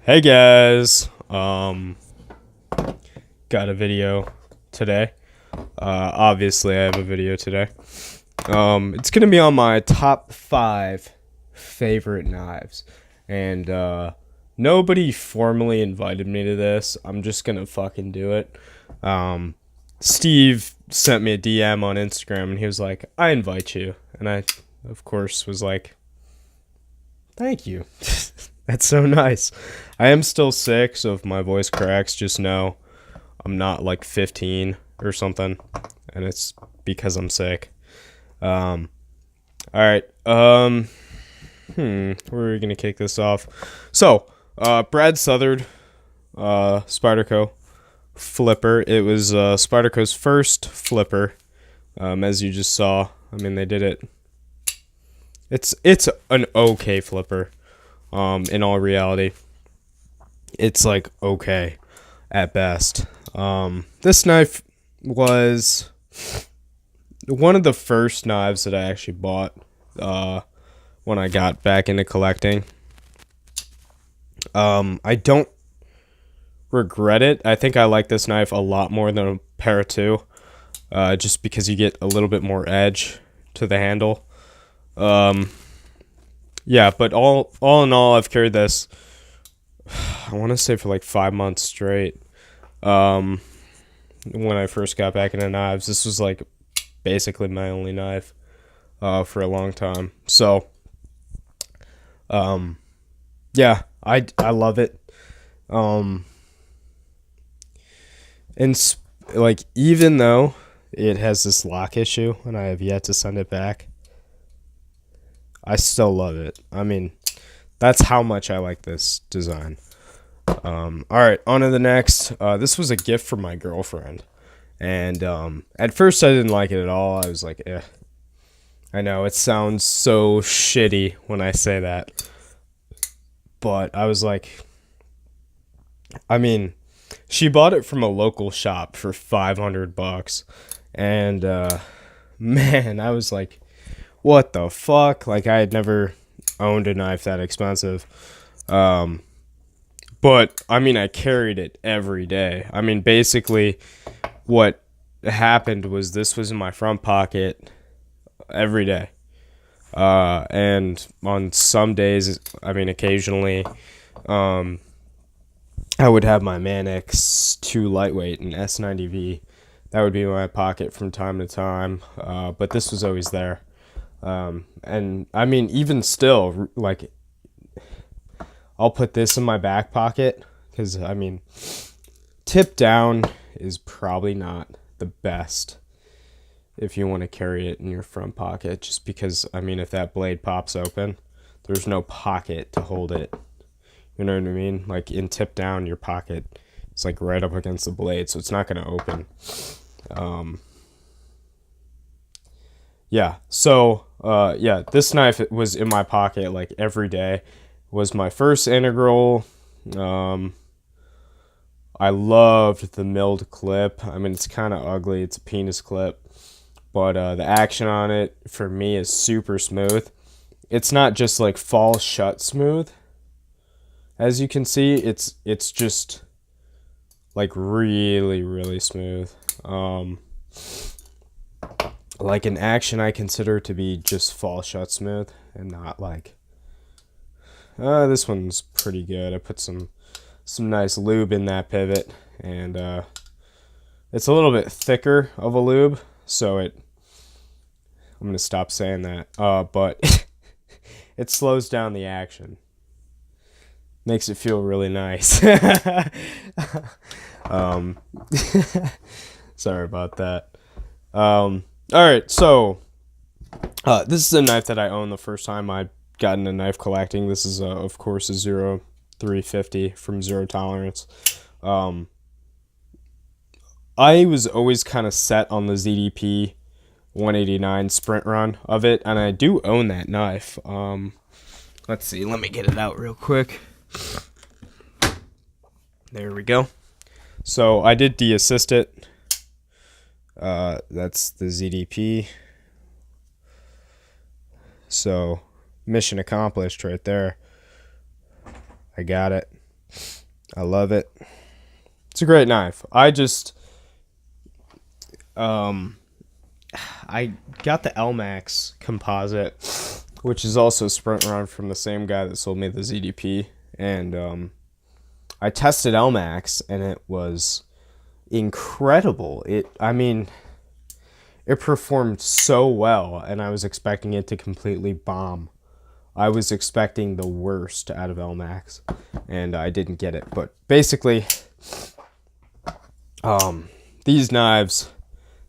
Hey guys, got a video today. Obviously I have a video today. It's gonna be on my top 5 favorite knives. And, nobody formally invited me to this. I'm just gonna fucking do it. Steve sent me a DM on Instagram and he was like, I invite you. And I, of course, was like, thank you. That's so nice. I am still sick, so if my voice cracks, just know I'm not like 15 or something, and it's because I'm sick. Um, all right. Where are we gonna kick this off? So, Brad Southard, Spyderco flipper. It was Spyderco's first flipper. As you just saw. I mean, they did it. It's an okay flipper. In all reality, it's like okay at best. This knife was one of the first knives that I actually bought when I got back into collecting. I don't regret it. I think I like this knife a lot more than a Para 2, just because you get a little bit more edge to the handle. Yeah, but all in all, I've carried this, I want to say, for like 5 months straight. When I first got back into knives, this was like basically my only knife for a long time. So, yeah, I love it. Um, like, even though it has this lock issue and I have yet to send it back, I still love it. I mean, that's how much I like this design. All right, on to the next. This was a gift from my girlfriend. And at first I didn't like it at all. I was like, eh. I know, it sounds so shitty when I say that. But I was like, I mean, she bought it from a local shop for $500. And man, I was like, what the fuck? Like, I had never owned a knife that expensive. But I mean, I carried it every day. I mean, basically, what happened was this was in my front pocket every day. And on some days, I mean, occasionally, I would have my Manix 2 lightweight and S90V. That would be in my pocket from time to time. But this was always there. And I mean, even still, like, I'll put this in my back pocket because, I mean, tip down is probably not the best if you want to carry it in your front pocket, just because, I mean, if that blade pops open, there's no pocket to hold it. You know what I mean? Like, in tip down, your pocket is like right up against the blade, so it's not going to open. Yeah, so yeah, this knife was in my pocket like every day. It was my first integral. I loved the milled clip. I mean, it's kind of ugly. It's a penis clip, but the action on it for me is super smooth. It's not just like fall shut smooth. As you can see, it's just like really, really smooth. Like an action I consider to be just fall shut smooth and not like, this one's pretty good. I put some nice lube in that pivot, and it's a little bit thicker of a lube, so I'm gonna stop saying that. But it slows down the action, makes it feel really nice. um, Sorry about that. All right, so this is a knife that I owned the first time I got into knife collecting. This is, of course, a 0350 from Zero Tolerance. I was always kind of set on the ZDP 189 sprint run of it, and I do own that knife. Let's see, let me get it out real quick. There we go. So I did de-assist it. That's the ZDP. So mission accomplished right there. I got it. I love it. It's a great knife. Um, I got the LMAX composite, which is also Sprint Run from the same guy that sold me the ZDP. And I tested LMAX and it was incredible. It performed so well, and I was expecting it to completely bomb. I was expecting the worst out of LMAX, and I didn't get it. But basically, these knives,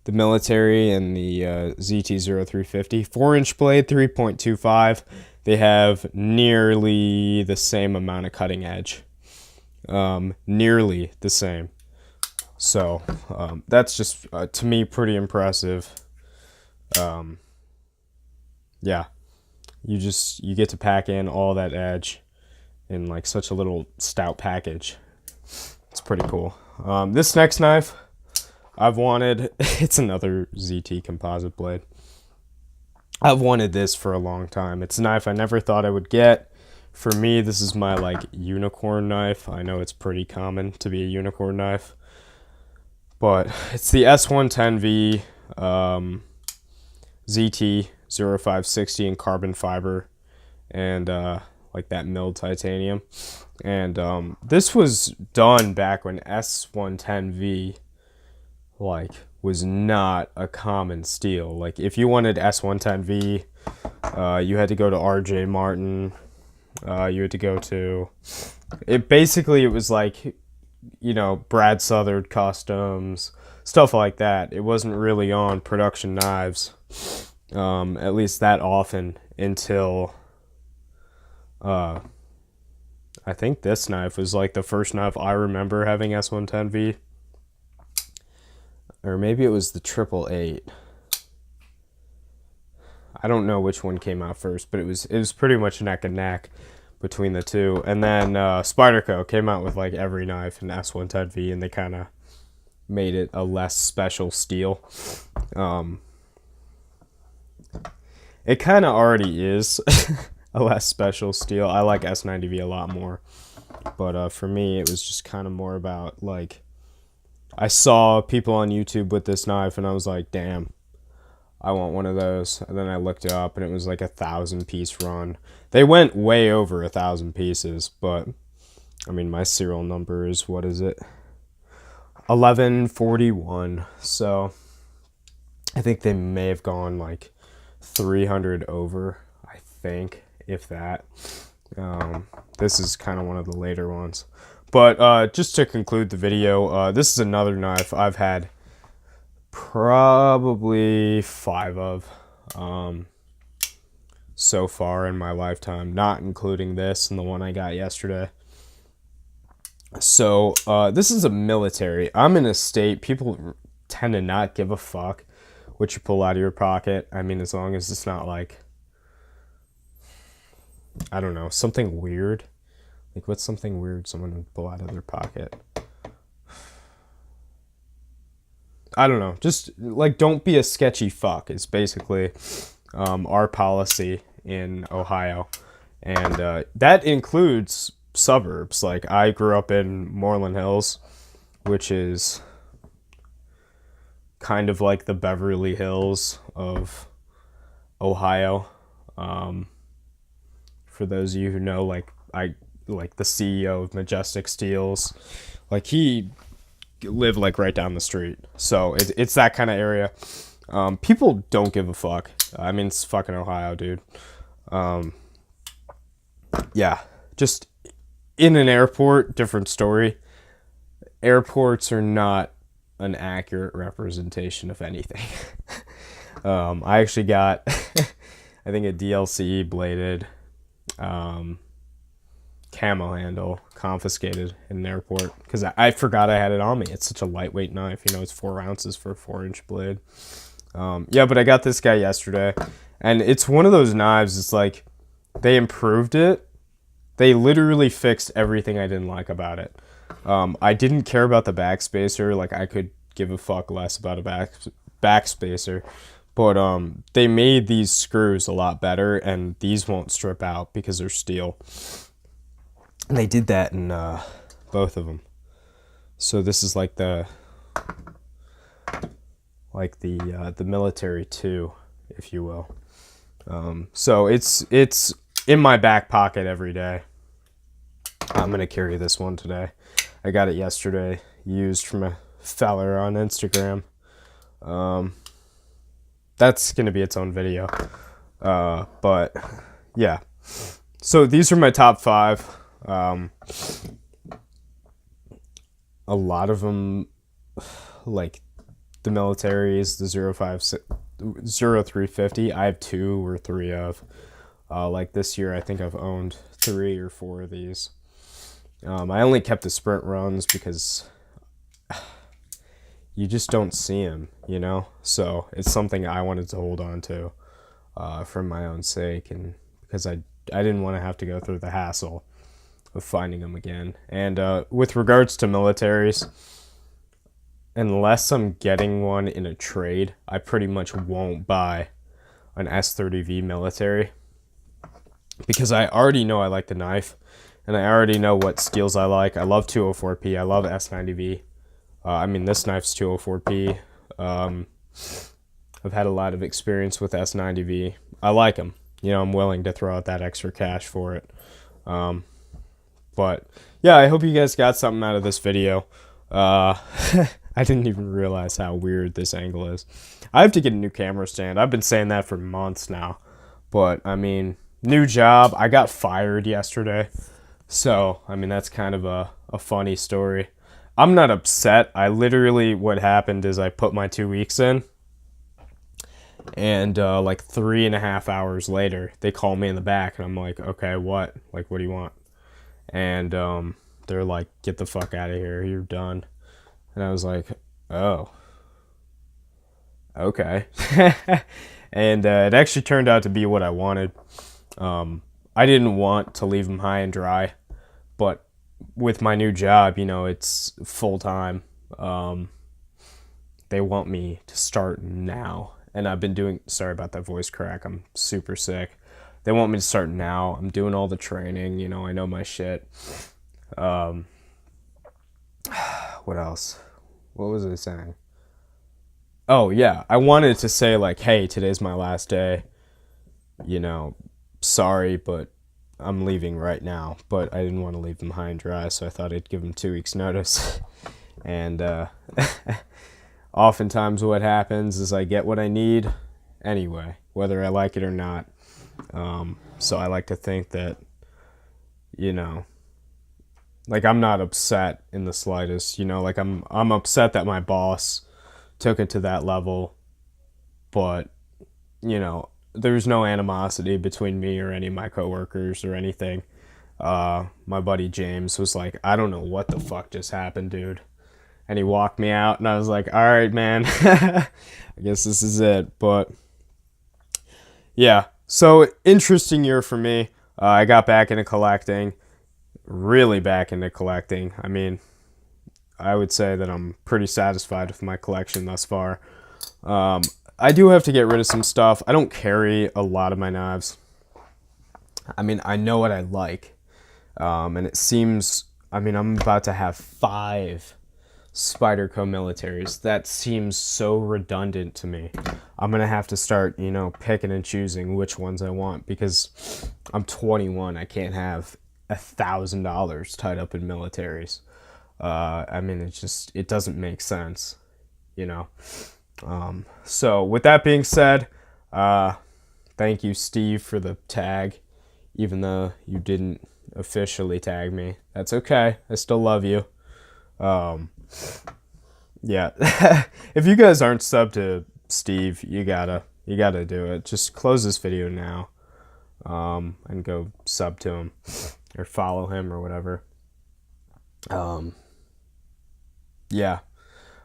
the military and the ZT-0350, 4-inch blade, 3.25, they have nearly the same amount of cutting edge. Nearly the same. So that's just, to me, pretty impressive. Yeah. You get to pack in all that edge in like such a little stout package. It's pretty cool. This next knife I've wanted, it's another ZT composite blade. I've wanted this for a long time. It's a knife I never thought I would get. For me, this is my like unicorn knife. I know it's pretty common to be a unicorn knife, but it's the S110V ZT 0560 in carbon fiber and like that milled titanium. And this was done back when S110V like was not a common steel. Like if you wanted S110V, you had to go to RJ Martin. You had to go to it. Basically, it was like, you know, Brad Southard Customs, stuff like that. It wasn't really on production knives, at least that often, until I think this knife was like the first knife I remember having S110V, or maybe it was the 888. I don't know which one came out first, but it was pretty much neck and neck between the two. And then Spyderco came out with like every knife in S110V, and they kind of made it a less special steel. It kind of already is a less special steel. I like S90V a lot more, but for me, it was just kind of more about like, I saw people on YouTube with this knife, and I was like, damn, I want one of those. And then I looked it up, and it was like 1,000-piece run. They went way over 1,000 pieces, but I mean, my serial number is, what is it? 1141. So I think they may have gone like 300 over, I think, if that. This is kind of one of the later ones. But just to conclude the video, this is another knife I've had probably 5 of so far in my lifetime, not including this and the one I got yesterday. So this is a military. I'm in a state people tend to not give a fuck what you pull out of your pocket. I mean, as long as it's not like, I don't know, something weird. Like, what's something weird someone would pull out of their pocket? I don't know. Just like, don't be a sketchy fuck is basically our policy in Ohio. And that includes suburbs. Like, I grew up in Moreland Hills, which is kind of like the Beverly Hills of Ohio. For those of you who know, like, I like the CEO of Majestic Steels, like he lived like right down the street. So it's that kind of area. People don't give a fuck. I mean, it's fucking Ohio, dude. Yeah, just in an airport, different story. Airports are not an accurate representation of anything. I actually got, I think, a DLC bladed camo handle confiscated in an airport because I forgot I had it on me. It's such a lightweight knife, you know, it's 4 ounces for a 4-inch blade. Yeah, but I got this guy yesterday, and it's one of those knives, it's like, they improved it. They literally fixed everything I didn't like about it. I didn't care about the backspacer. Like, I could give a fuck less about a backspacer. But they made these screws a lot better, and these won't strip out because they're steel. And they did that in both of them. So this is like the military too, if you will. So it's in my back pocket every day. I'm gonna carry this one today. I got it yesterday, used from a feller on Instagram. That's gonna be its own video. But yeah. So these are my top 5. A lot of them, like the military is the 0350. I have 2 or 3 of. Like this year, I think I've owned 3 or 4 of these. I only kept the sprint runs because you just don't see them, you know? So it's something I wanted to hold on to for my own sake, and because I didn't want to have to go through the hassle of finding them again. And with regards to militaries, unless I'm getting one in a trade, I pretty much won't buy an S30V military, because I already know I like the knife, and I already know what skills I like. I love 204P. I love S90V. I mean, this knife's 204P. I've had a lot of experience with S90V. I like them. You know, I'm willing to throw out that extra cash for it. But yeah, I hope you guys got something out of this video. I didn't even realize how weird this angle is. I have to get a new camera stand. I've been saying that for months now. But, I mean, new job. I got fired yesterday. So, I mean, that's kind of a funny story. I'm not upset. I literally, what happened is I put my 2 weeks in. And like 3.5 hours later, they call me in the back. And I'm like, okay, what? Like, what do you want? And they're like, get the fuck out of here. You're done. And I was like, oh, okay. And it actually turned out to be what I wanted. I didn't want to leave them high and dry, but with my new job, you know, it's full time. They want me to start now. And I've been doing, sorry about that voice crack. I'm super sick. They want me to start now. I'm doing all the training. You know, I know my shit. What else? What was I saying? Oh, yeah. I wanted to say, like, hey, today's my last day. You know, sorry, but I'm leaving right now. But I didn't want to leave them high and dry, so I thought I'd give them 2 weeks' notice. And oftentimes what happens is I get what I need anyway, whether I like it or not. So I like to think that, you know, like, I'm not upset in the slightest, you know, like I'm upset that my boss took it to that level, but, you know, there's no animosity between me or any of my coworkers or anything. My buddy James was like, I don't know what the fuck just happened, dude. And he walked me out, and I was like, all right, man, I guess this is it. But yeah, so interesting year for me. I got back into collecting, really back into collecting. I mean, I would say that I'm pretty satisfied with my collection thus far. I do have to get rid of some stuff. I don't carry a lot of my knives. I mean, I know what I like. And it seems, I mean, I'm about to have 5 Spyderco militaries. That seems so redundant to me. I'm going to have to start, you know, picking and choosing which ones I want, because I'm 21. I can't have $1,000 tied up in militaries. I mean, it doesn't make sense, you know. So with that being said, thank you, Steve, for the tag, even though you didn't officially tag me. That's okay. I still love you. Yeah. If you guys aren't subbed to Steve, you gotta do it. Just close this video now, and go sub to him or follow him or whatever. Yeah.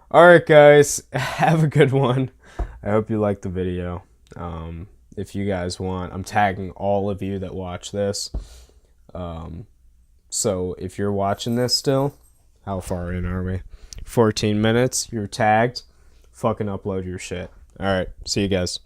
All right, guys, have a good one. I hope you liked the video. If you guys want, I'm tagging all of you that watch this. So if you're watching this still, how far in are we? 14 minutes. You're tagged. Fucking upload your shit. All right. See you guys.